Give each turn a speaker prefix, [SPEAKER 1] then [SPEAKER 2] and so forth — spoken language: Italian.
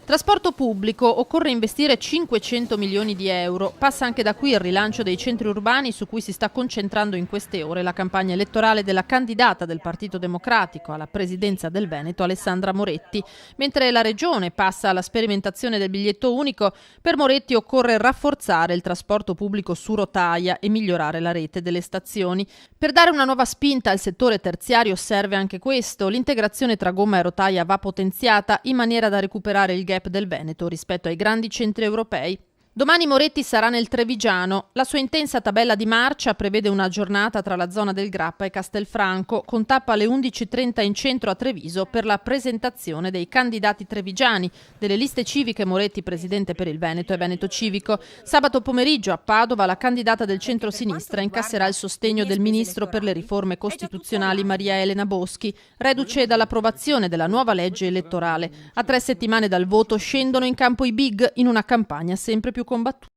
[SPEAKER 1] Trasporto pubblico, occorre investire 500 milioni di euro. Passa anche da qui il rilancio dei centri urbani su cui si sta concentrando in queste ore la campagna elettorale della candidata del Partito Democratico alla presidenza del Veneto, Alessandra Moretti. Mentre la Regione passa alla sperimentazione del biglietto unico, per Moretti occorre rafforzare il trasporto pubblico su rotaia e migliorare la rete delle stazioni. Per dare una nuova spinta al settore terziario serve anche questo. L'integrazione tra gomma e rotaia va potenziata in maniera da recuperare il gap del Veneto rispetto ai grandi centri europei. Domani Moretti sarà nel Trevigiano. La sua intensa tabella di marcia prevede una giornata tra la zona del Grappa e Castelfranco, con tappa alle 11:30 in centro a Treviso per la presentazione dei candidati trevigiani delle liste civiche Moretti presidente per il Veneto e Veneto Civico. Sabato pomeriggio a Padova la candidata del centro-sinistra incasserà il sostegno del ministro per le riforme costituzionali Maria Elena Boschi, reduce dall'approvazione della nuova legge elettorale. A 3 settimane dal voto scendono in campo i big in una campagna sempre più combattuta.